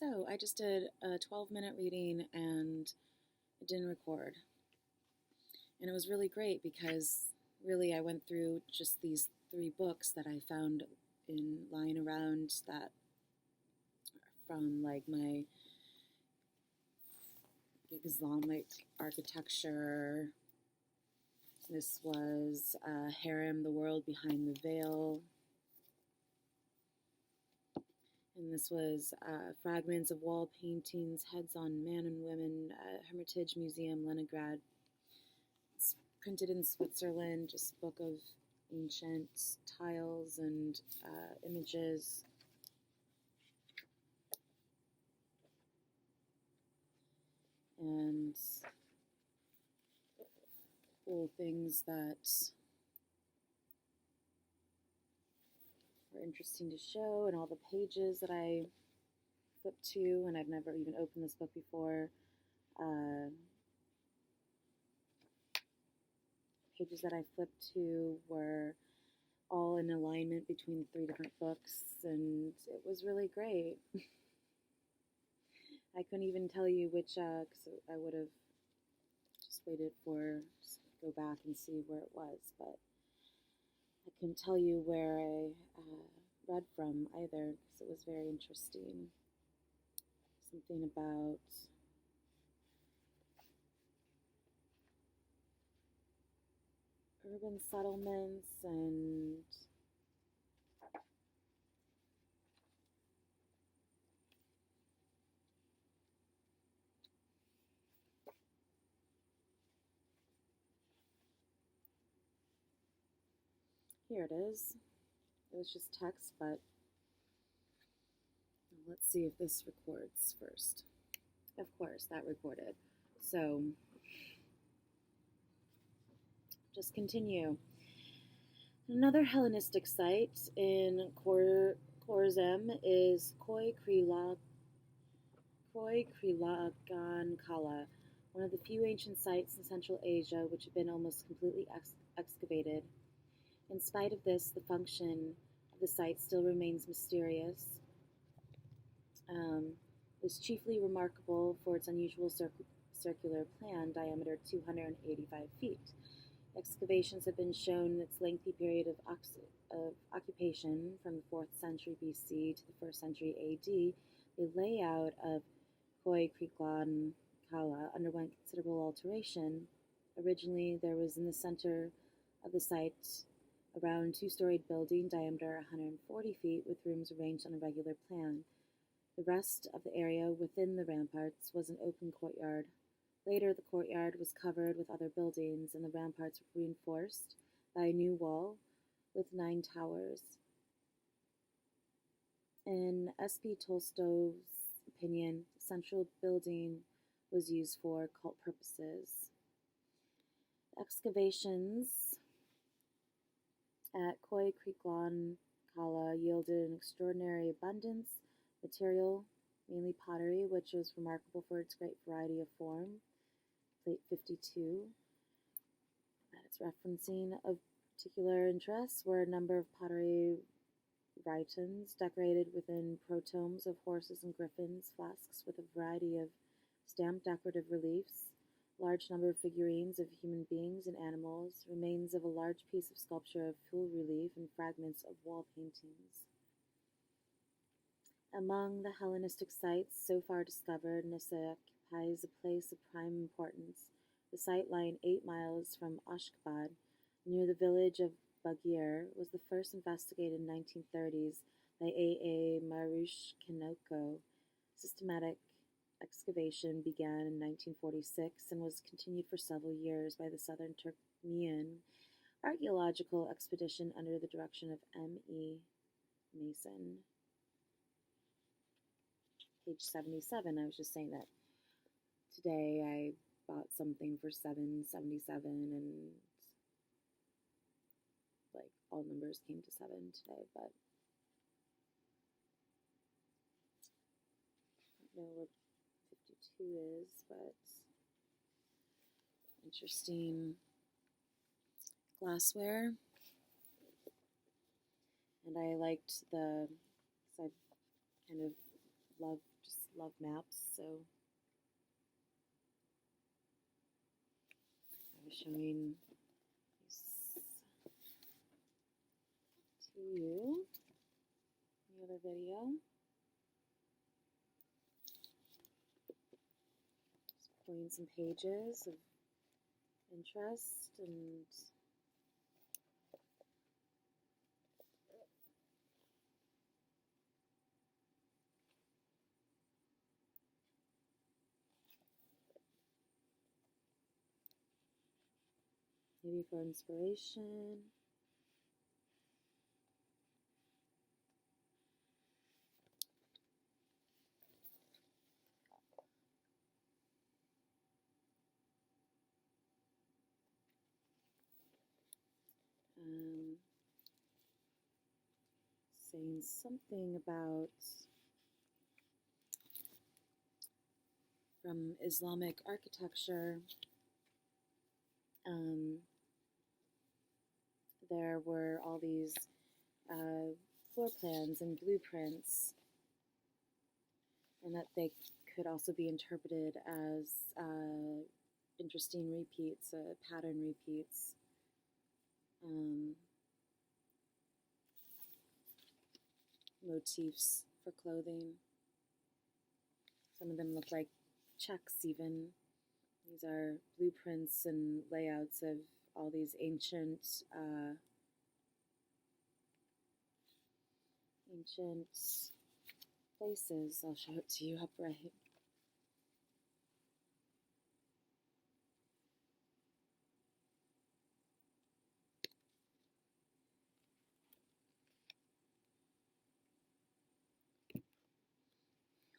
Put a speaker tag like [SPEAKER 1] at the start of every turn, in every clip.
[SPEAKER 1] So I just did a 12-minute reading and it didn't record. And it was really great because really I went through just these three books that I found in lying around that from like my Islamic architecture. This was Harem, The World Behind the Veil. And this was Fragments of Wall Paintings, Heads on Man and Women, Hermitage Museum, Leningrad. It's printed in Switzerland, just a book of ancient tiles and images. And cool things that were interesting to show, and all the pages that I flipped to, and I've never even opened this book before. Pages that I flipped to were all in alignment between the three different books, and it was really great. I couldn't even tell you which, because I would have just waited for, just go back and see where it was, but I couldn't tell you where I read from either, because it was very interesting. Something about urban settlements and here it is. It was just text, but let's see if this records first. Of course, that recorded. So, just continue. Another Hellenistic site in Khorzem is Khoy Khrilagan Kala, one of the few ancient sites in Central Asia which have been almost completely excavated. In spite of this, the function of the site still remains mysterious. It is chiefly remarkable for its unusual circular plan, diameter 285 feet. Excavations have been shown in its lengthy period of occupation from the 4th century BC to the 1st century AD. The layout of Khoy Khrilagan Kala underwent considerable alteration. Originally, there was in the center of the site a round two-storied building, diameter 140 feet, with rooms arranged on a regular plan. The rest of the area within the ramparts was an open courtyard. Later, the courtyard was covered with other buildings, and the ramparts were reinforced by a new wall with 9 towers. In S.P. Tolstoy's opinion, the central building was used for cult purposes. Excavations at Khoy Khrilagan Kala yielded an extraordinary abundance of material, mainly pottery, which was remarkable for its great variety of form. Plate 52, that it's referencing. Of particular interest were a number of pottery rhytons decorated within protomes of horses and griffins, flasks with a variety of stamped decorative reliefs, large number of figurines of human beings and animals, remains of a large piece of sculpture of full relief, and fragments of wall paintings. Among the Hellenistic sites so far discovered, Nisa occupies a place of prime importance. The site, lying 8 miles from Ashgabat, near the village of Bagir, was the first investigated in the 1930s by A.A. Marushkinoko. Systematic excavation began in 1946 and was continued for several years by the Southern Turkmen Archaeological Expedition under the direction of M.E. Mason. Page 77. I was just saying that today I bought something for $7.77, and like all numbers came to 7 today, but I don't know what 52 is, but interesting glassware. And I liked the, because I kind of love just love maps, so I was showing these to you in the other video. Just pulling some pages of interest and maybe for inspiration. Saying something about from Islamic architecture. There were all these floor plans and blueprints, and that they could also be interpreted as interesting repeats, pattern repeats. Motifs for clothing. Some of them look like checks even. These are blueprints and layouts of all these ancient places. I'll show it to you upright.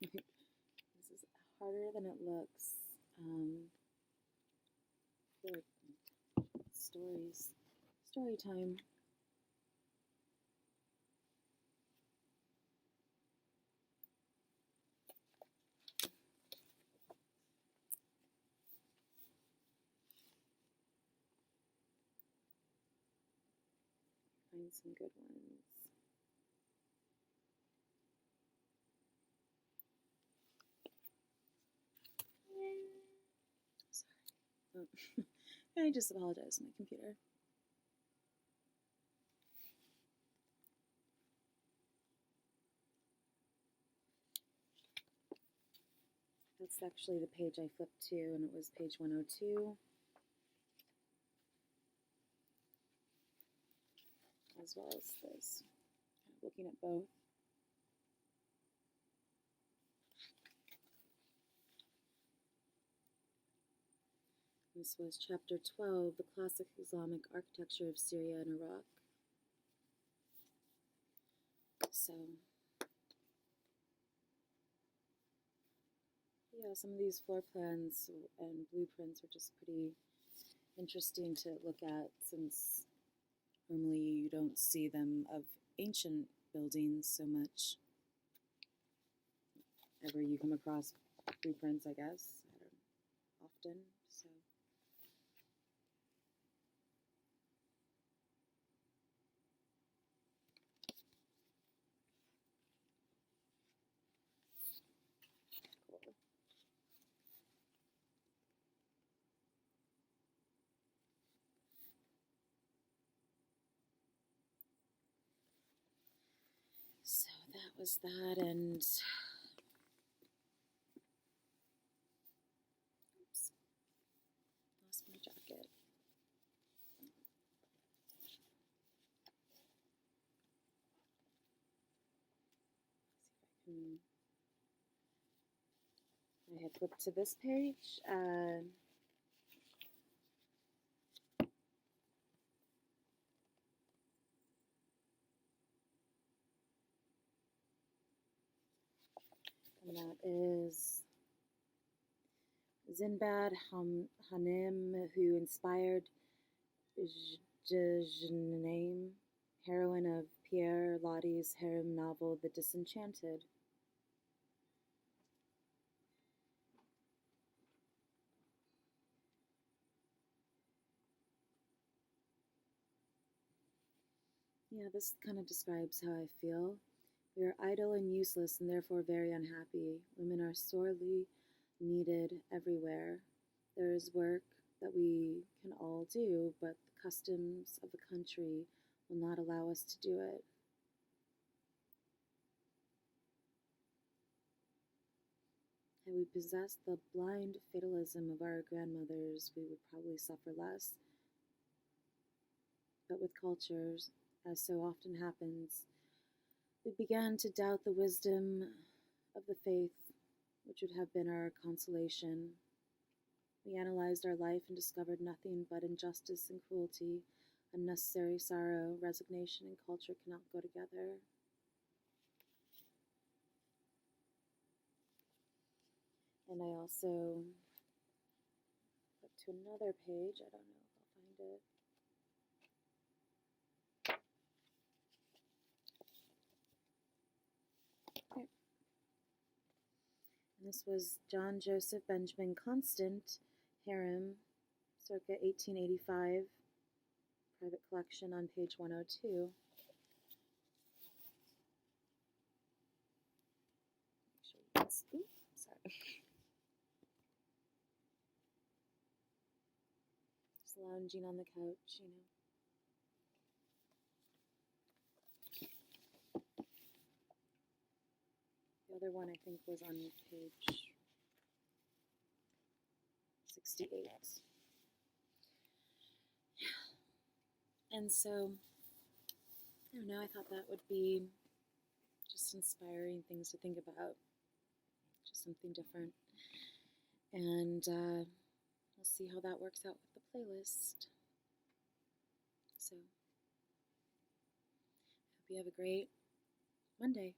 [SPEAKER 1] This is harder than it looks. Story time. Find some good ones. Sorry. Oh. I just apologize to my computer. That's actually the page I flipped to, and it was page 102. As well as this. Looking at both. This was chapter 12, the classic Islamic architecture of Syria and Iraq. So, yeah, some of these floor plans and blueprints are just pretty interesting to look at, since normally you don't see them of ancient buildings so much. Ever you come across blueprints, I guess, often, so. Cool. So that was that, and oops, lost my jacket. See if I had flipped to this page. And that is Zinbad Hanem, who inspired Jejnaim, heroine of Pierre Loti's harem novel The Disenchanted. Yeah, this kind of describes how I feel We are idle and useless and therefore very unhappy. Women are sorely needed everywhere. There is work that we can all do, but the customs of the country will not allow us to do it. Had we possessed the blind fatalism of our grandmothers, we would probably suffer less. But with cultures, as so often happens, we began to doubt the wisdom of the faith, which would have been our consolation. We analyzed our life and discovered nothing but injustice and cruelty, unnecessary sorrow. Resignation and culture cannot go together. And I also up to another page. I don't know if I'll find it. Okay. And this was John Joseph Benjamin Constant, Harem, circa 1885, private collection on page 102. Sorry. Just lounging on the couch, The other one I think was on page 68. And so, I don't know, I thought that would be just inspiring things to think about, just something different. And we'll see how that works out with the playlist. So, hope you have a great Monday.